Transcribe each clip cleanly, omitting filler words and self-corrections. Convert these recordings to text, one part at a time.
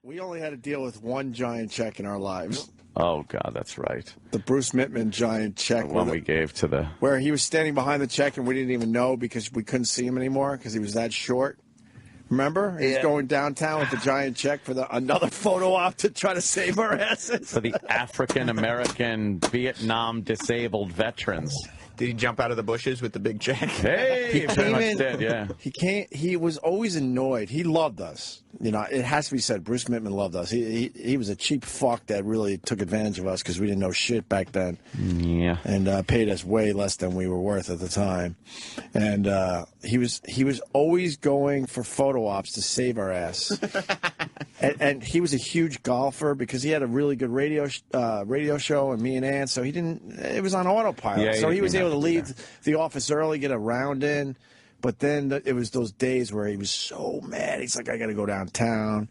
We only had to deal with one giant check in our lives. Oh, God, that's right. The Bruce Mittman giant check. The one we gave to the... Where he was standing behind the check and we didn't even know because we couldn't see him anymore because he was that short. Remember? He's going downtown with the giant check for another photo op to try to save our asses. For the African-American Vietnam disabled veterans. Did he jump out of the bushes with the big check? Hey, he pretty much did, yeah. He was always annoyed. He loved us. You know, it has to be said, Bruce Mittman loved us. He was a cheap fuck that really took advantage of us because we didn't know shit back then. Yeah. And paid us way less than we were worth at the time. And he was always going for photo ops to save our ass. and he was a huge golfer because he had a really good radio show and me and Ann, so it was on autopilot. Yeah, so he was able to leave the office early, get a round in. But then it was those days where he was so mad. He's like, I got to go downtown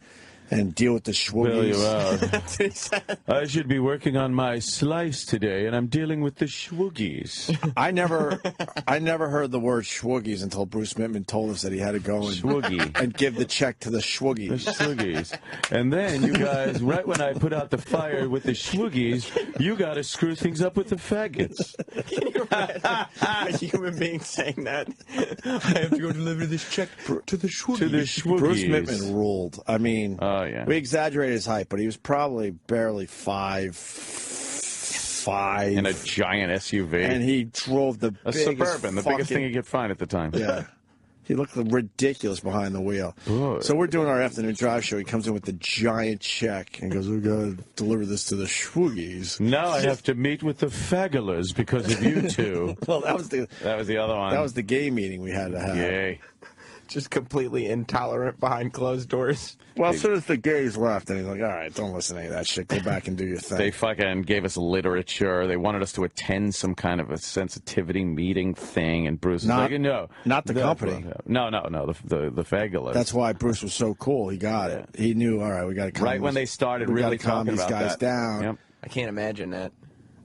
and deal with the schwoogies. That's what he said. I should be working on my slice today, and I'm dealing with the schwoogies. I never heard the word schwoogies until Bruce Mittman told us that he had to go and give the check to the schwoogies. The schwoogies. And then you guys, right when I put out the fire with the schwoogies, you got to screw things up with the faggots. Can you imagine a human being saying that? I have to go deliver this check to the schwoogies. To the schwoogies. Bruce Mittman ruled. I mean... yeah. We exaggerated his height, but he was probably barely 5'5". In a giant SUV. And he drove the Suburban, the biggest thing you could find at the time. Yeah. He looked ridiculous behind the wheel. Good. So we're doing our afternoon drive show. He comes in with the giant check and goes, we're going to deliver this to the schwoogies. Now I have to meet with the fagulars because of you two. Well, that was the other one. That was the gay meeting we had to have. Yay. Just completely intolerant behind closed doors. Well, as soon as the gays left, and he's like, all right, don't listen to any of that shit. Go back and do your thing. They fucking gave us literature. They wanted us to attend some kind of a sensitivity meeting thing, and Bruce was like, no. Not the company. No, the fagulars. That's why Bruce was so cool. He got it. He knew, all right, we got to calm right when they started really calm talking these about guys that. down. Yep. I can't imagine that.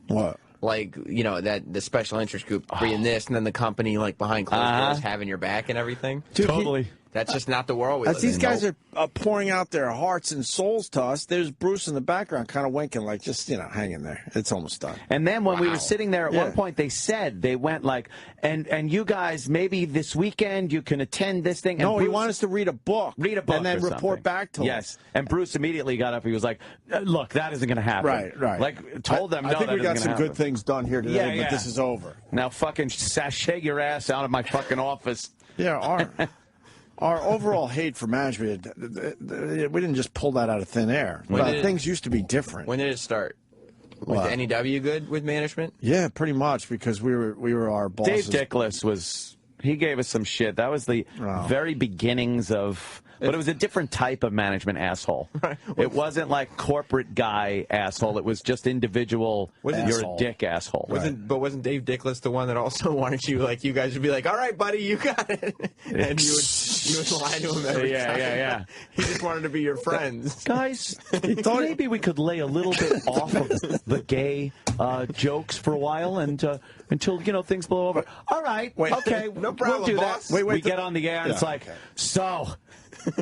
What? Like, you know, that the special interest group reading this, and then the company, like, behind closed doors having your back and everything. Dude, totally. That's just not the world we live in. As these guys are pouring out their hearts and souls to us, there's Bruce in the background kind of winking like, just, hang in there. It's almost done. And then when we were sitting there at one point, they went like, and you guys, maybe this weekend you can attend this thing. And No, Bruce, he wanted us to read a book. And then report back to him. Yes. And Bruce immediately got up. He was like, look, that isn't going to happen. Right. Like, told them, no, I think we got some happen. good things done here today, but this is over. Now fucking sashay your ass out of my fucking office. Yeah, our overall hate for management, we didn't just pull that out of thin air. Things used to be different. When did it start? Was NEW good with management? Yeah, pretty much, because we were our bosses. Dave Dickless he gave us some shit. That was the very beginnings of... But it was a different type of management asshole. Right. It wasn't like corporate guy asshole. It was just individual, you're a dick asshole. But wasn't Dave Dickless the one that also wanted you, like, you guys would be like, all right, buddy, you got it. And you would lie to him every time. Yeah. He just wanted to be your friends. Guys, he thought maybe we could lay a little bit off of the gay jokes for a while and until, things blow over. All right, okay, no problem, we'll do boss. that. We get on the air and it's like, so...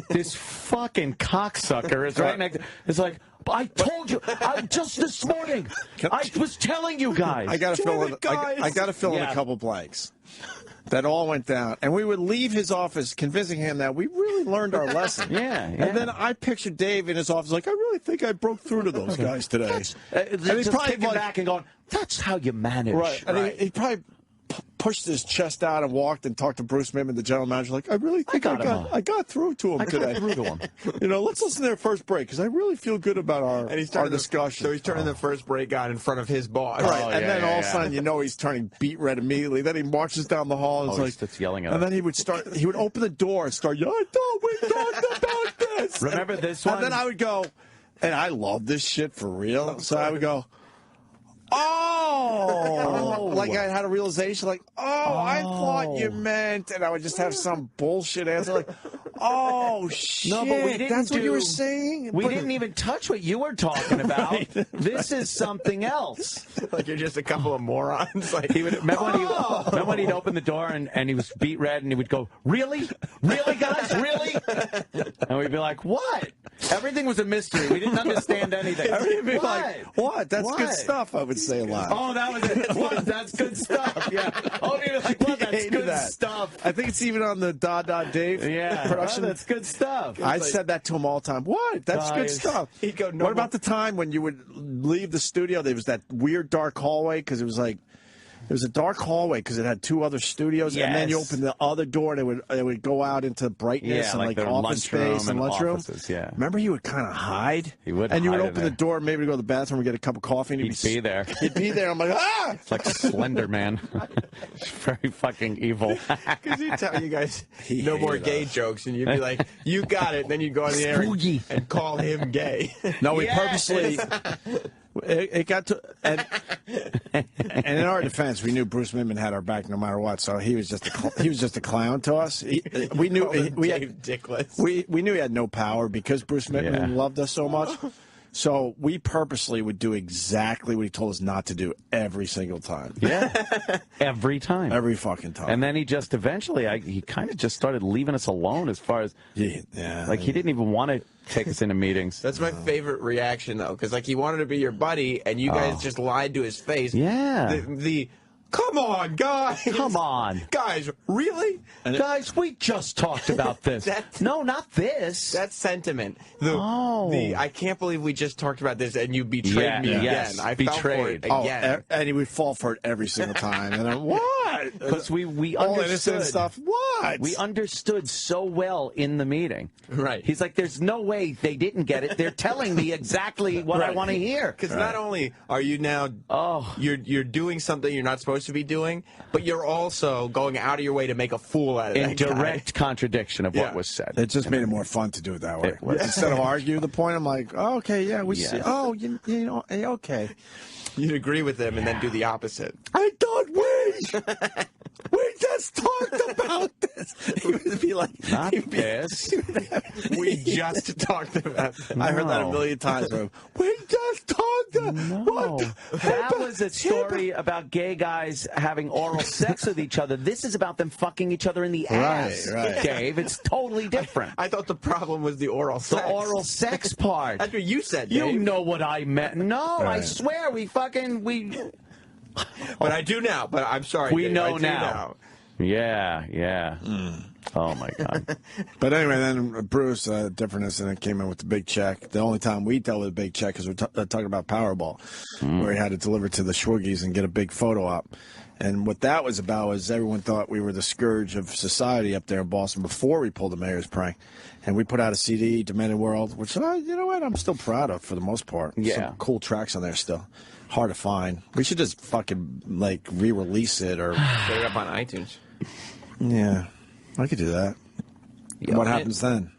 this fucking cocksucker is right next. It's like, I told you, just this morning, I was telling you guys. I got to fill in a couple blanks. That all went down, and we would leave his office convincing him that we really learned our lesson. Yeah. And then I pictured Dave in his office like, I really think I broke through to those guys today. And he's probably kicking back and going, that's how you manage. Right. And he probably pushed his chest out and walked and talked to Bruce Mittman, the general manager, like, I really think I got through to him today. I got through to him. Let's listen to their first break, because I really feel good about our discussion. So he's turning the first break on in front of his boss. Right, and then all of a sudden, he's turning beet red immediately. Then he marches down the hall and he starts yelling at him. And then he would open the door and start yelling, I thought we talked about this. Remember this one? And then I would go, and I love this shit for real. So I would go, like I had a realization, like, I thought you meant, and I would just have some bullshit answer, like, Oh, shit. No, but we didn't That's what you were saying? We didn't even touch what you were talking about. Right. This is something else. Like you're just a couple of morons. Like he would remember when he'd open the door and he was beet red and he would go, "Really? Really, guys? Really?" And we'd be like, "What?" Everything was a mystery. We didn't understand anything. We'd be like, "What? That's good stuff." I would say a lot. Oh, that was it. What? That's good stuff. Yeah. Oh, you're like, "What? That's good stuff." I think it's even on the Dave production. Oh, that's good stuff. I said that to him all the time. What? That's good stuff. He'd go, what about the time when you would leave the studio? There was that weird dark hallway because it was like. It was a dark hallway because it had 2 other studios, and then you open the other door, and it would go out into brightness and like office space and lunchroom. Yeah. Remember, he would kind of hide. He would, and you would open the door, maybe to go to the bathroom and get a cup of coffee. And he'd be there. He'd be there. I'm like, ah! It's like Slender Man. Very fucking evil. Because he'd tell you guys no more gay jokes, and you'd be like, "You got it." And then you'd go on the air and call him gay. No, we purposely. It got to, and in our defense, we knew Bruce Midman had our back no matter what. So he was just a clown to us. We knew we knew he had no power because Bruce Midman loved us so much. So we purposely would do exactly what he told us not to do every single time. Yeah, every time, every fucking time. And then he just eventually, he kind of just started leaving us alone as far as like he didn't even want to take us into meetings. That's my favorite reaction though, because like he wanted to be your buddy, and you guys just lied to his face. Yeah. Come on, guys. Come on. Guys, really? Guys, we just talked about this. No, not this. That's sentiment. I can't believe we just talked about this and you betrayed me again. Yes, I fell for it again. And he would fall for it every single time. And I'm, what? Because we all understood innocent stuff. What? We understood so well in the meeting. Right. He's like, there's no way they didn't get it. They're telling me exactly what I want to hear. Because not only are you now, you're doing something you're not supposed to be doing, but you're also going out of your way to make a fool out of in direct contradiction of what was said. It just made it more fun to do it that way. Instead of argue the point, I'm like, oh, okay, yeah, we see. Oh, you know, okay. You'd agree with them and then do the opposite. I thought we just talked about this. He would be like, not this. We just talked about this. I heard that a million times from him. We just talked about that was a story about gay guys having oral sex with each other. This is about them fucking each other in the ass. Right. Dave, it's totally different. I thought the problem was the oral sex. The oral sex part. That's what you said, Dave. You know what I meant. No, I swear we. But I do now. But I'm sorry. We Dave, know I do now. Yeah. Oh my God. But anyway, then Bruce, different incident, came in with the big check. The only time we dealt with a big check is we're talking about Powerball, where he had to deliver to the Schwoogies and get a big photo op. And what that was about was everyone thought we were the scourge of society up there in Boston before we pulled the mayor's prank. And we put out a CD, Demented World, which, you know what, I'm still proud of for the most part. Yeah. Some cool tracks on there still. Hard to find. We should just fucking, like, re-release it or... Get it up on iTunes. Yeah. I could do that. What happens then?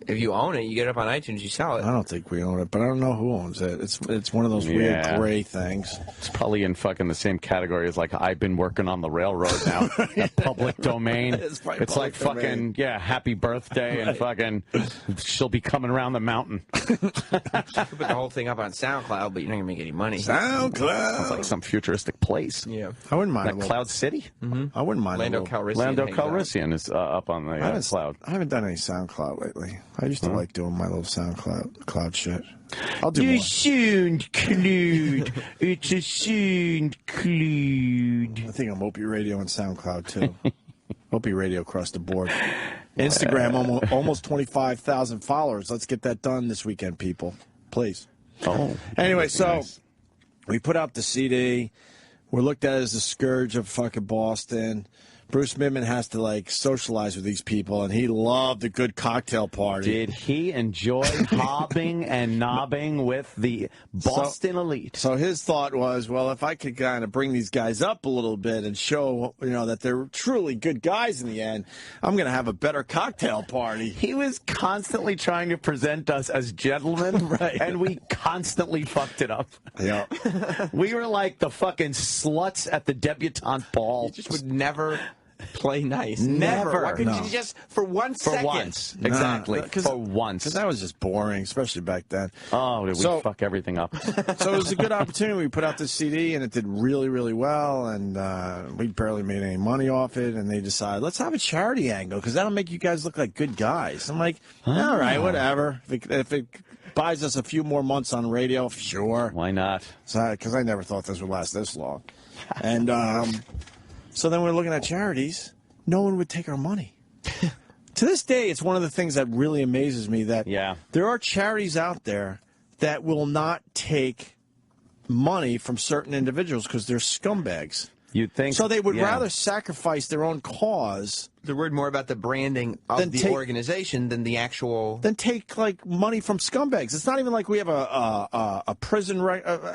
If you own it, you get it up on iTunes, you sell it. I don't think we own it, but I don't know who owns it. It's one of those weird gray things. It's probably in fucking the same category as like I've been working on the railroad now. Public domain. It's like fucking happy birthday and fucking she'll be coming around the mountain. You could put the whole thing up on SoundCloud, but you're not gonna make any money. SoundCloud. It's like some futuristic place. Yeah, I wouldn't mind. Like Cloud City. I wouldn't mind. Lando Calrissian. Lando Calrissian is up on the cloud. I haven't done any SoundCloud lately. I used to like doing my little SoundCloud shit. I'll do more. SoundCloud. It's a SoundCloud. I think I'm Opie Radio and SoundCloud too. Opie Radio across the board. Instagram almost 25,000 followers. Let's get that done this weekend, people. Please. Anyway, so we put out the CD. We're looked at as the scourge of fucking Boston. Bruce Midman has to, like, socialize with these people, and he loved a good cocktail party. Did he enjoy hobbing and knobbing with the Boston elite? So his thought was, well, if I could kind of bring these guys up a little bit and show, that they're truly good guys in the end, I'm going to have a better cocktail party. He was constantly trying to present us as gentlemen, and we constantly fucked it up. Yeah. We were like the fucking sluts at the debutante ball. You just would never play nice. Never. Why couldn't No. you just, for 1 For second? once. Exactly. For once. Because that was just boring, especially back then. Oh, did we fuck everything up? So it was a good opportunity. We put out this CD, and it did really, really well, and we barely made any money off it, and they decided, let's have a charity angle, because that'll make you guys look like good guys. I'm like, all right, whatever. If it buys us a few more months on radio, sure. Why not? Because I never thought this would last this long. And so then we're looking at charities. No one would take our money. To this day, it's one of the things that really amazes me that there are charities out there that will not take money from certain individuals because they're scumbags. You'd think so they would rather sacrifice their own cause. They're worried more about the branding of the organization than the actual. Then take like money from scumbags. It's not even like we have a prison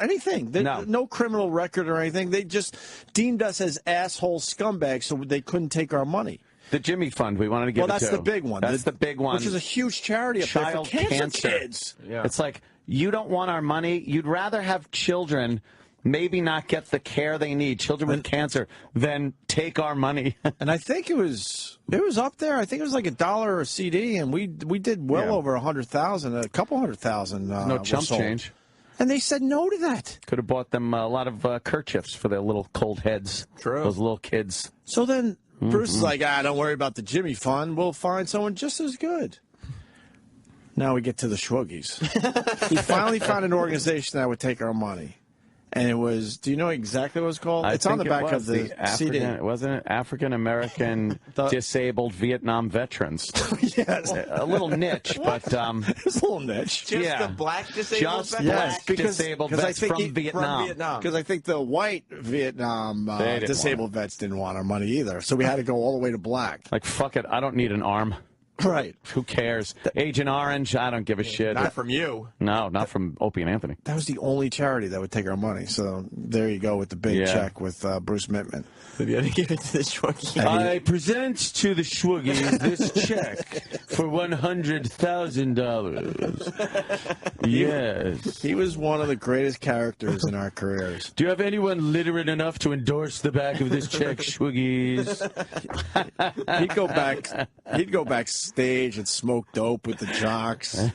anything. No criminal record or anything. They just deemed us as asshole scumbags, so they couldn't take our money. The Jimmy Fund, we wanted to give it to. Well, that's the big one. That's the big one. Which is a huge charity up there for cancer kids. Yeah. It's like, you don't want our money. You'd rather have children maybe not get the care they need, children with cancer, than take our money. And I think it was up there. I think it was like $1 a CD, and we did well over 100,000, a couple 100,000. No chump change. And they said no to that. Could have bought them a lot of kerchiefs for their little cold heads. True. Those little kids. So then Bruce is like, don't worry about the Jimmy Fund. We'll find someone just as good. Now we get to the Schwoogies. He finally found an organization that would take our money. And it was, do you know exactly what it's called? It's on the back of the CD. Wasn't it African American disabled Vietnam veterans? Yes. A little niche, but... it's a little niche. Just the black disabled vets? Yes, disabled vets from Vietnam. Because I think the white Vietnam disabled vets didn't want our money either. So we had to go all the way to black. Like, fuck it, I don't need an arm. Right. Who cares? Agent Orange, I don't give a shit. Not from you. No, not from Opie and Anthony. That was the only charity that would take our money. So there you go with the big check with Bruce Mittman. So you had to give it to the Schwoogies. I present to the Schwoogies this check for $100,000. Yes. He was one of the greatest characters in our careers. Do you have anyone literate enough to endorse the back of this check, Schwoogies? He'd go backstage and smoke dope with the jocks.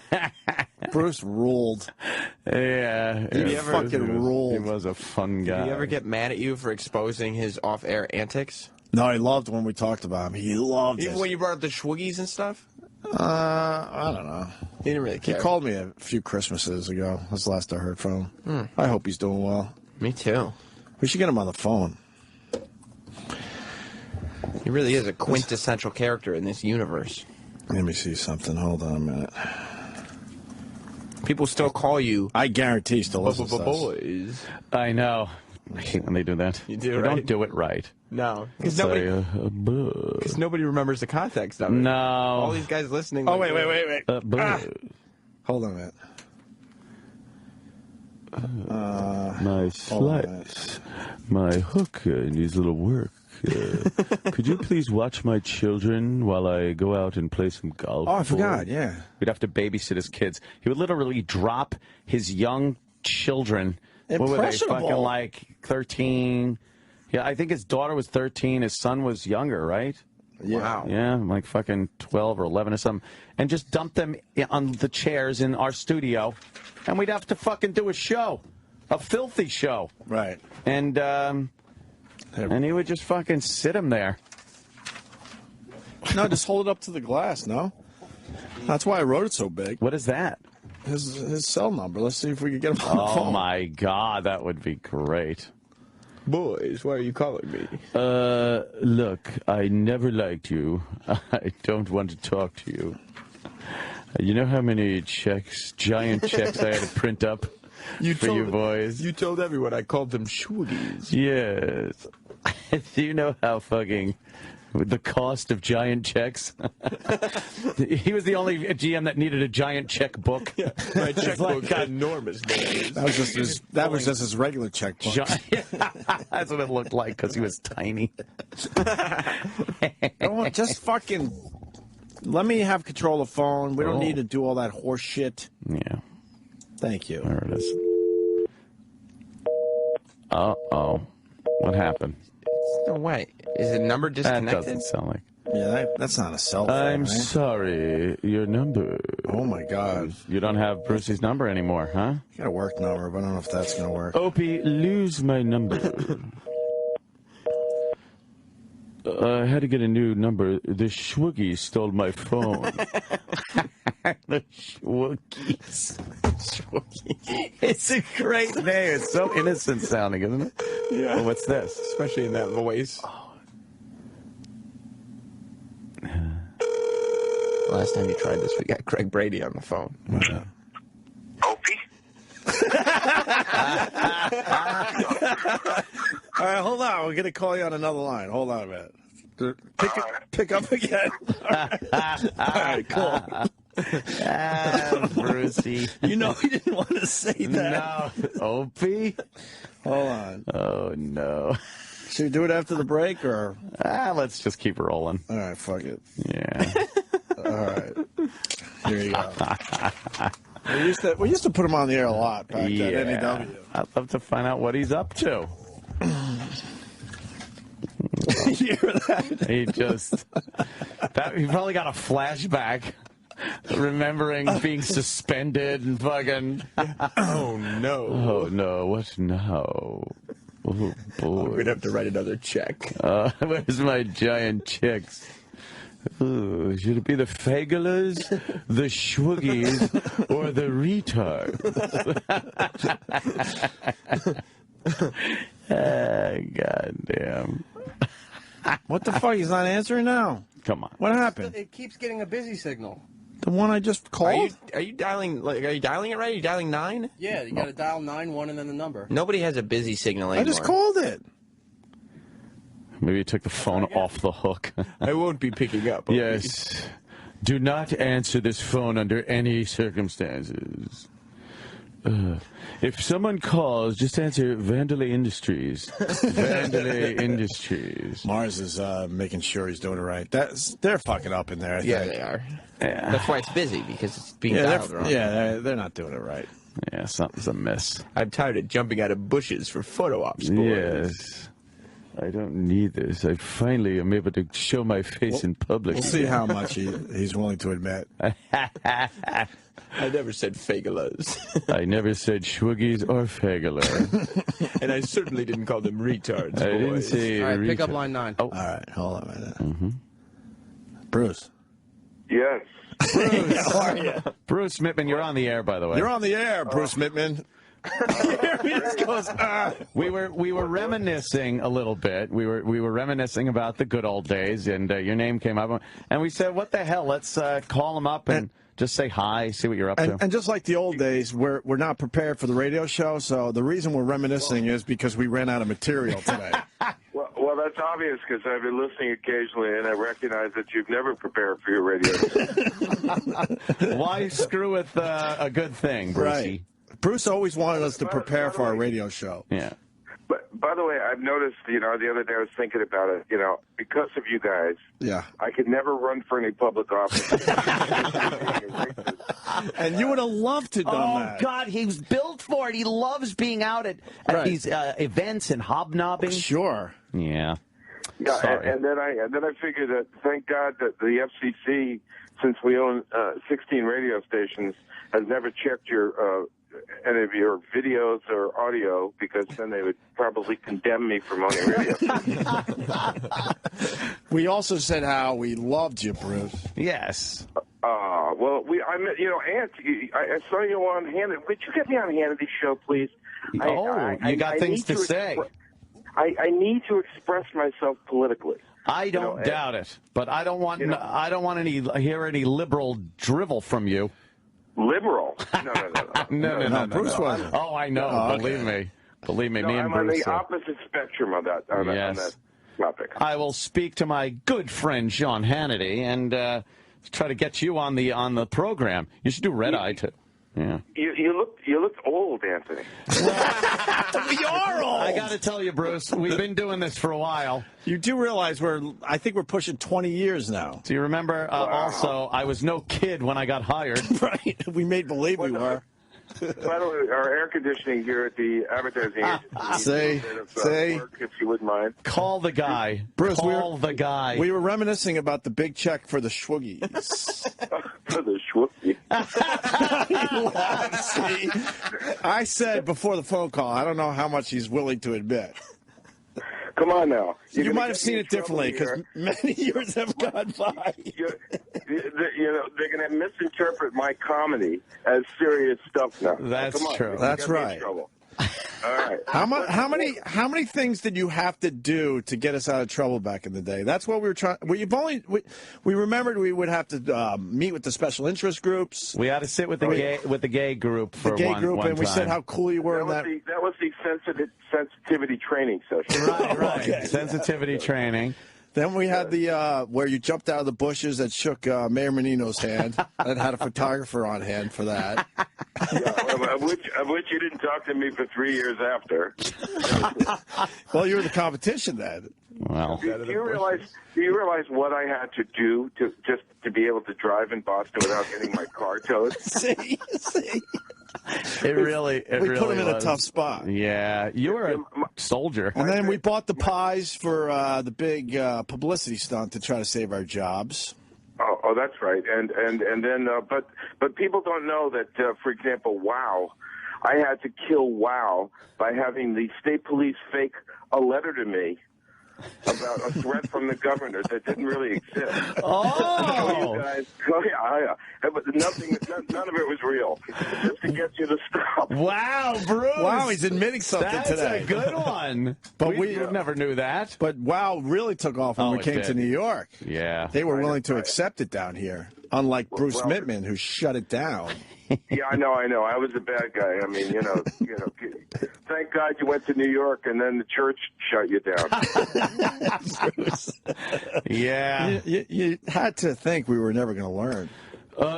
Bruce ruled. Yeah. He fucking ruled. He was a fun guy. Did he ever get mad at you for exposing his off-air antics? No, he loved when we talked about him. He loved it. Even when you brought up the Schwoogies and stuff? I don't know. He didn't really care. He called me a few Christmases ago. That's the last I heard from him. I hope he's doing well. Me too. We should get him on the phone. He really is a quintessential character in this universe. Let me see something. Hold on a minute. People still call you. I guarantee still listen to us. Boys. I know. I hate when they do that. You do, they right? Don't do it right. No. Because nobody remembers the context of it. No. All these guys listening. Oh, wait. Hold on a minute. My slice. My hook needs a little work. Could you please watch my children while I go out and play some golf? Oh, I forgot, yeah. We'd have to babysit his kids. He would literally drop his young children. What were they, fucking like 13? Yeah, I think his daughter was 13. His son was younger, right? Yeah. Wow. Yeah, like fucking 12 or 11 or something. And just dump them on the chairs in our studio. And we'd have to fucking do a show. A filthy show. Right. And he would just fucking sit him there. No, just hold it up to the glass, no? That's why I wrote it so big. What is that? His cell number. Let's see if we can get him on the phone. Oh, my God. That would be great. Boys, why are you calling me? Look, I never liked you. I don't want to talk to you. You know how many giant checks I had to print up for you boys? You told everyone I called them Schwoogies. Yes. Do you know how fucking the cost of giant checks? He was the only GM that needed a giant checkbook. Yeah, my checkbook got enormous. That was just his regular checkbook. That's what it looked like because he was tiny. Just fucking let me have control of the phone. We don't need to do all that horse shit. Yeah. Thank you. There it is. Uh-oh. What happened? No way. Is the number That disconnected? doesn't sound like. Yeah, that's not a cell phone. I'm right? sorry, your number. Oh my God. You don't have Brucey's number anymore, huh? I got a work number, but I don't know if that's gonna work. Opie, lose my number. I had to get a new number. The Schwoogies stole my phone. The Schwoogies. It's a great name. It's so innocent sounding, isn't it? Yeah. Well, what's this? Especially in that voice. Last time you tried this, we got Craig Brady on the phone. Opie? All right, hold on. We're gonna call you on another line. Hold on a minute. Pick up again. All right, cool. Brucey. You know he didn't want to say that. No. Opie? Hold on. Oh, no. Should we do it after the break or? Let's just keep rolling. All right, fuck it. Yeah. All right. Here you go. We used to put him on the air a lot back Yeah. at NEW. I'd love to find out what he's up to. You hear that? He just... he probably got a flashback remembering being suspended and fucking... Oh, no. Oh, no. What now? Oh, boy. We'd have to write another check. Where's my giant chicks? Ooh, should it be the Fagulas, the Schwoogies, or the retards? God damn. What the fuck? He's not answering now. Come on. What happened? It keeps getting a busy signal. The one I just called? Are you dialing it right? Are you dialing 9? Yeah, you got to dial 9-1 and then the number. Nobody has a busy signal I anymore. just called it. Maybe you took the phone off the hook. I won't be picking up. Opie. Yes. Do not answer this phone under any circumstances. If someone calls, just answer Vandalay Industries. Vandalay Industries. Mars is making sure he's doing it right. They're fucking up in there, I think. Yeah, they are. Yeah. That's why it's busy, because it's being Yeah, dialed wrong. they're not doing it right. Yeah, something's amiss. I'm tired of jumping out of bushes for photo ops, boys. Yes. I don't need this. I finally am able to show my face in public. We'll see how much he's willing to admit. I never said fagulas. I never said Schwoogies or Fagula. And I certainly didn't call them retards, I didn't boys. say All right, pick up retard. line 9. Oh. All right, hold on a minute. Bruce. Yes. How are you? Bruce Mittman, you're on the air, by the way. You're on the air, Bruce Mittman. He just goes, We were reminiscing a little bit. We were reminiscing about the good old days, and your name came up, and we said, "What the hell? Let's call him up and just say hi, see what you're up to." And just like the old days, we're not prepared for the radio show, so the reason we're reminiscing is because we ran out of material today. Well, that's obvious because I've been listening occasionally, and I recognize that you've never prepared for your radio show. Why screw with a good thing, Brucey? Right. Bruce always wanted us to prepare for our radio show. Yeah. But by the way, I've noticed, the other day I was thinking about it, because of you guys, Yeah. I could never run for any public office. And you would have loved to done Oh, that. God, he was built for it. He loves being out at Right. these events and hobnobbing. Sure. Yeah. Yeah, Sorry. and then I figured that thank God that the FCC, since we own 16 radio stations, has never checked any of your videos or audio, because then they would probably condemn me from owning radio stations. We also said how we loved you, Bruce. Yes. Well, Ant, I saw you on Hannity. Would you get me on Hannity's show, please? You got things to say. I need to express myself politically. I don't doubt it, but I don't want hear any liberal drivel from you. Liberal? No. Bruce wasn't. Oh, I know. Oh, Believe me. No, me and I'm on Bruce. the opposite spectrum of that. On that topic. I will speak to my good friend Sean Hannity and try to get you on the program. You should do Red Eye too. Yeah. You look old, Anthony. We are old. I got to tell you, Bruce, we've been doing this for a while. You do realize I think we're pushing 20 years now. Do you remember? Also, I was no kid when I got hired. Right. We made believe we were. By the way, our air conditioning here at the advertising agency. Say, work, if you wouldn't mind. Call the guy. Bruce, Call the guy. We were reminiscing about the big check for the Schwoogies. For the Schwoogie. See, I said before the phone call, I don't know how much he's willing to admit. Come on now. You might have seen it differently because many years have gone by. They're going to misinterpret my comedy as serious stuff now. That's Come on, true. That's right. All right. How many things did you have to do to get us out of trouble back in the day? That's what we were trying. We remembered we would have to meet with the special interest groups. We had to sit with the gay group for one and we time. said how cool you were. That was the sensitivity training session. Right. Okay. Sensitivity training. Then we had the where you jumped out of the bushes that shook Mayor Menino's hand and had a photographer on hand for that. Of which you didn't talk to me for 3 years after. Well, you were the competition then. Well, Do you realize what I had to do to be able to drive in Boston without getting my car towed? See. we put him in a tough spot. Yeah, you were a soldier. And then we bought the pies for the big publicity stunt to try to save our jobs. Oh, that's right. And then, but people don't know that, for example, WOW, I had to kill WOW by having the state police fake a letter to me about a threat from the governor that didn't really exist. Oh, you guys, yeah. But none of it was real. Just to get you to stop. wow, Bruce! Wow, he's admitting something That's today. a good one. But we never knew that. But WOW really took off when we came to New York. Yeah, they were willing to accept it down here, unlike Bruce Mittman, who shut it down. Yeah, I know. I was a bad guy. I mean, thank God you went to New York and then the church shut you down. Yeah. You had to think we were never going to learn.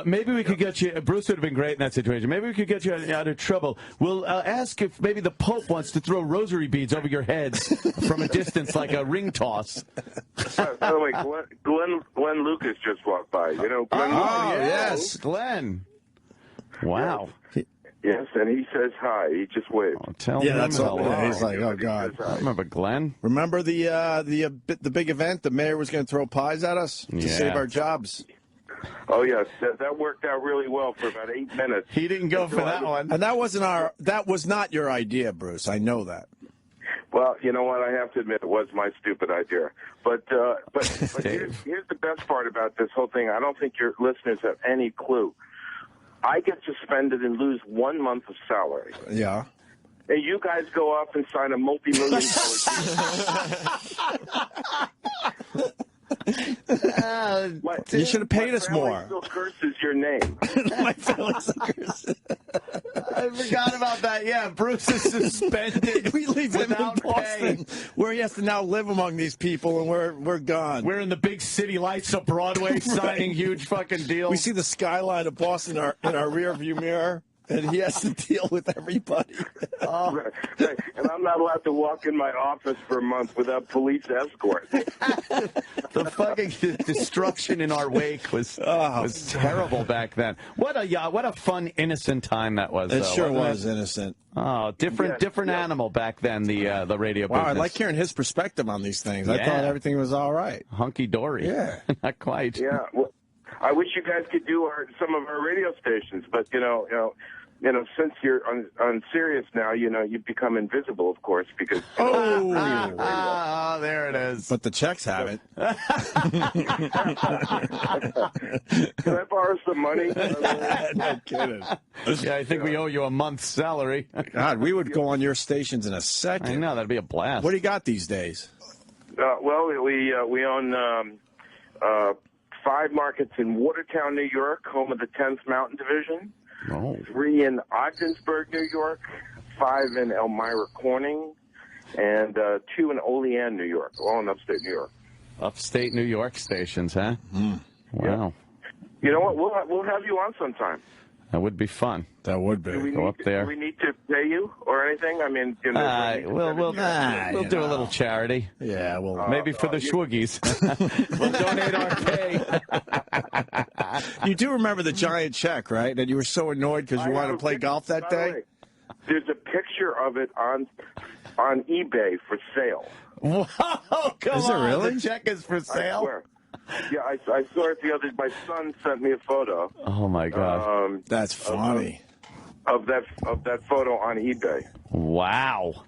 Maybe we could get you. Bruce would have been great in that situation. Maybe we could get you out of trouble. We'll ask if maybe the Pope wants to throw rosary beads over your heads from a distance, like a ring toss. By the way, Glenn Lucas just walked by. You know, Glenn Lucas. Oh, yes, Glenn. Wow. Yes, and he says hi. He just waved. Oh, tell him that's all. hello. He's like, oh God. I remember Glenn. Remember the big event? The mayor was going to throw pies at us to save our jobs. Oh yes, that worked out really well for about 8 minutes. He didn't go for that one, and that was not your idea, Bruce. I know that. Well, you know what? I have to admit it was my stupid idea. But here's the best part about this whole thing. I don't think your listeners have any clue. I get suspended and lose 1 month of salary. Yeah. And you guys go off and sign a multi-million dollar you should have paid us more. Still curses your name. My family still curses. I forgot about that. Yeah, Bruce is suspended. We leave him in without Boston, where he has to now live among these people, and we're gone. We're in the big city lights of Broadway, signing huge fucking deals. We see the skyline of Boston in our rearview mirror. And he has to deal with everybody. Right. And I'm not allowed to walk in my office for a month without police escort. The fucking destruction in our wake was terrible back then. What a fun, innocent time that was. It sure wasn't was innocent. Oh, different animal back then. The radio business. Wow, I like hearing his perspective on these things. I thought everything was all right. Hunky dory. Yeah, not quite. Yeah. Well, I wish you guys could do some of our radio stations, but you know, since you're on Sirius now, you become invisible, of course, because. There it is. But the checks haven't. Can I borrow some money? No kidding. Yeah, I think we owe you a month's salary. God, we would go on your stations in a second. I know, that'd be a blast. What do you got these days? Well, we own 5 markets in Watertown, New York, home of the 10th Mountain Division. 3 in Ogdensburg, New York, 5 in Elmira Corning, and 2 in Olean, New York, all in upstate New York. Upstate New York stations, huh? Mm. Wow. You know what? We'll have you on sometime. That would be fun. That would be. Go up there. Do we need to pay you or anything? I mean, We'll do a little charity. Yeah, well, maybe for the Schwoogies. We'll donate our pay. You do remember the giant check, right? And you were so annoyed because you wanted to play golf that day? There's a picture of it on eBay for sale. Whoa, come Is it on. really? The check is for sale? I swear. Yeah, I saw it the other day. My son sent me a photo. Oh, my God. That's funny. Of that photo on eBay. Wow.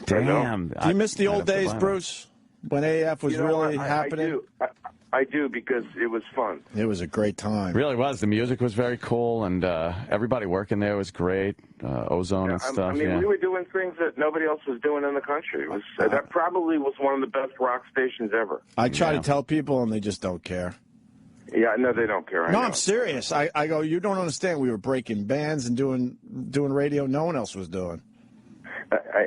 Damn. Do you miss the old days, Bruce, when AF was really happening? I do, because it was fun. It was a great time. It really was. The music was very cool, and everybody working there was great. Ozone and stuff. I mean, we were doing things that nobody else was doing in the country. It was that probably was one of the best rock stations ever. I try to tell people, and they just don't care. Yeah, no, they don't care. I'm serious. I go, you don't understand. We were breaking bands and doing radio no one else was doing.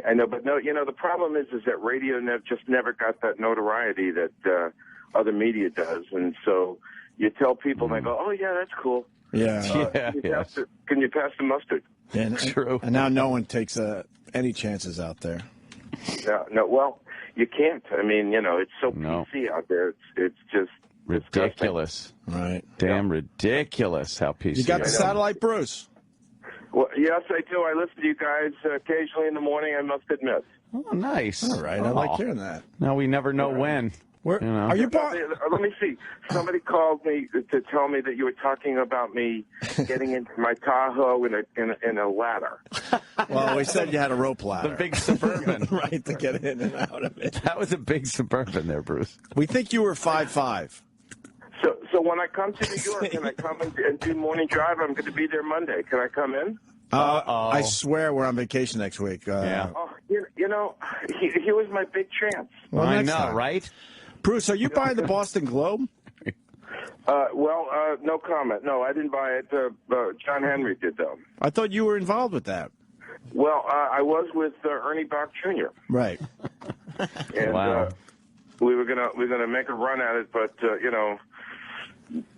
I know, but no, the problem is that radio just never got that notoriety that other media does, and so you tell people, and they go, "Oh yeah, that's cool." Yeah. Can you pass the mustard? And, True. And now no one takes any chances out there. No. Well, you can't. I mean, it's so PC out there. It's just ridiculous. Right. Damn ridiculous how PC. You got the satellite, Bruce? Well, yes, I do. I listen to you guys occasionally in the morning, I must admit. Oh, nice. All right. I like hearing that. Now we never know when. Are you? Let me see. Somebody called me to tell me that you were talking about me getting into my Tahoe in a ladder. Well, we said you had a rope ladder. The big Suburban. Right, to get in and out of it. That was a big Suburban there, Bruce. We think you were 5'5". So when I come to New York and I come and do morning drive, I'm going to be there Monday. Can I come in? I swear we're on vacation next week. Yeah. Oh, he was my big chance. Well, I know, time. right? Bruce, are you buying the Boston Globe? No comment. No, I didn't buy it. John Henry did, though. I thought you were involved with that. Well, I was with Ernie Bach Jr. Right. And, wow. We were gonna make a run at it, but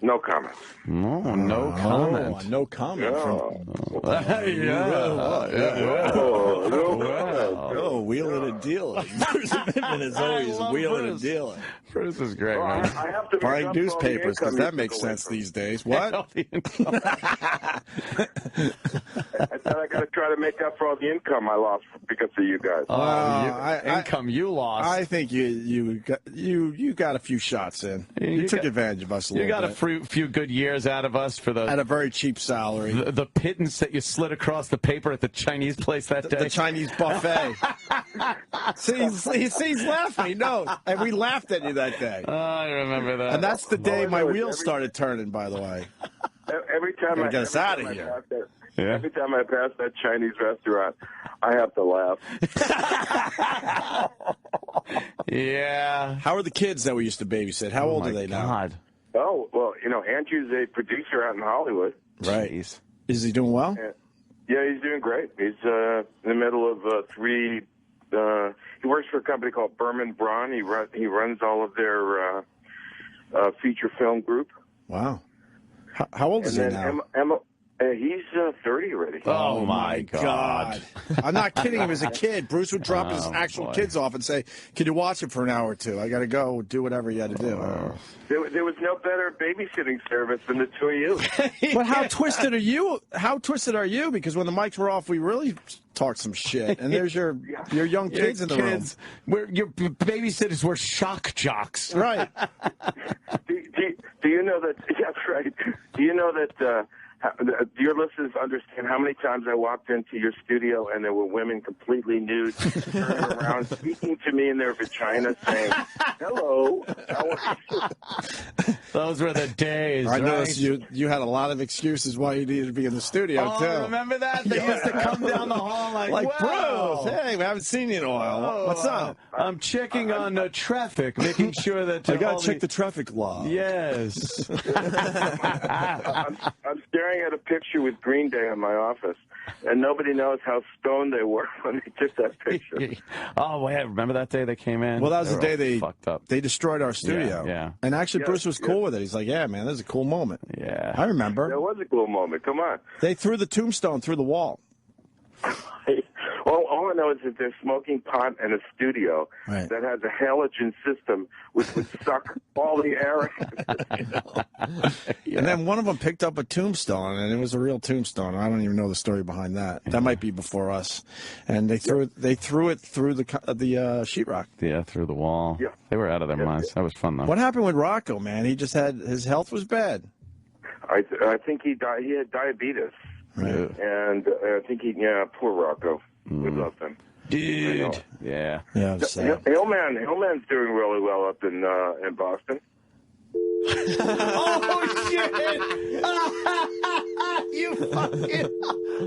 no comment. No comment. No comment. Wheeling and dealing. Bruce Pittman is always wheeling and dealing. Bruce is great, man. I have to buying newspapers, because that makes sense these days. What? I said I got to try to make up for all the income I lost because of you guys. Income you lost. I think you got a few shots in. You took advantage of us a little bit. You got a few good years out of us for at a very cheap salary. The pittance that you slid across the paper at the Chinese place that day. The Chinese buffet. He's laughing. He knows. And we laughed at you that day. I remember that. And that's the day my wheels started turning, by the way. Every time I get us out of here. Every time I pass that Chinese restaurant, I have to laugh. Yeah. How are the kids that we used to babysit? How old are they now? Oh, well, Andrew's a producer out in Hollywood. Right. Jeez. Is he doing well? Yeah, he's doing great. He's in the middle of three. He works for a company called Berman Braun. He runs all of their feature film group. Wow. How old is he now? He's 30 already. Oh, my God. I'm not kidding. He was a kid. Bruce would drop his actual kids off and say, can you watch it for an hour or two? I got to go do whatever you had to do. There was no better babysitting service than the two of you. But how twisted are you? How twisted are you? Because when the mics were off, we really talked some shit. And there's your young kids in the room. Your babysitters were shock jocks. Right. Do you know that? That's right. Do you know that... your listeners understand how many times I walked into your studio and there were women completely nude turning around, speaking to me in their vagina, saying, "Hello, how are you?" Those were the days. I noticed you had a lot of excuses why you needed to be in the studio too. Remember that? They used to come down the hall like Bruce, hey, we haven't seen you in a while. What's up? I'm checking on traffic, making sure that I got to check the traffic law. Yes. I'm staring staring at a picture with Green Day in my office, and nobody knows how stoned they were when they took that picture. Oh, wait, remember that day they came in? Well, that was the day they fucked up. they destroyed our studio. Yeah. And actually, Yes, Bruce was cool with it. He's like, yeah, man, this is a cool moment. Yeah. I remember. That was a cool moment. Come on. They threw the tombstone through the wall. All I know is that they're smoking pot in a studio Right. that has a halogen system which would suck all the air. And then one of them picked up a tombstone, and it was a real tombstone. I don't even know the story behind that. That might be before us. And they threw it through the sheetrock. Yeah, through the wall. Yeah. They were out of their minds. That was fun, though. What happened with Rocco, man? He just had his health was bad. I think he died. He had diabetes, Right. and I think poor Rocco. We loved him. Dude. Yeah. Yeah, it was sad. Hillman's doing really well up in Boston. Oh, shit! You fucking...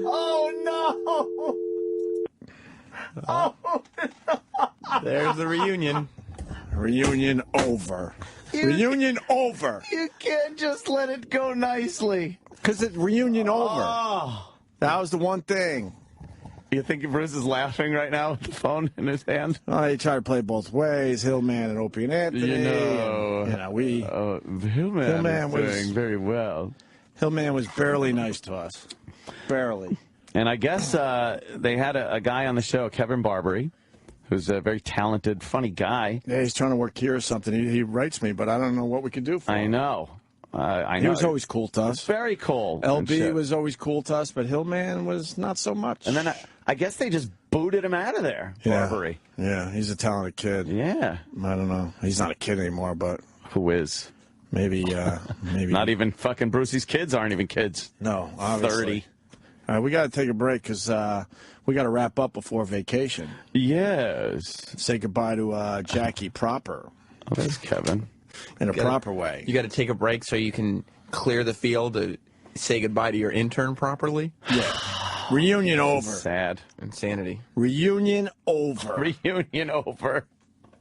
Oh, no! Oh, There's the reunion. Reunion over. Reunion over. you can't just let it go nicely. Because it's reunion over. Oh. That was the one thing. You think Bruce is laughing right now with the phone in his hand? Oh, he tried to play both ways. Hillman and Opie and Anthony. We Hillman was doing very well. Hillman was barely nice to us. Barely. And I guess they had a guy on the show, Kevin Barbary, who's a very talented, funny guy. Yeah, he's trying to work here or something. He writes me, but I don't know what we can do for him. I know. He was always cool to us. Very cool. LB was always cool to us, but Hillman was not so much. And then I guess they just booted him out of there, Barbary. Yeah, he's a talented kid. Yeah. I don't know. He's not a kid anymore, but Who is? maybe. Not even fucking Brucey's kids aren't even kids. No, obviously. 30. All right, we got to take a break because we got to wrap up before vacation. Yes. Say goodbye to Jackie proper. Oh, there's Kevin. In a proper way. You got to take a break so you can clear the field to say goodbye to your intern properly. Yeah. Reunion over. Sad. Insanity. Reunion over. Reunion over.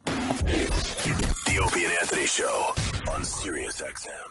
The Opie and Anthony Show on Sirius XM.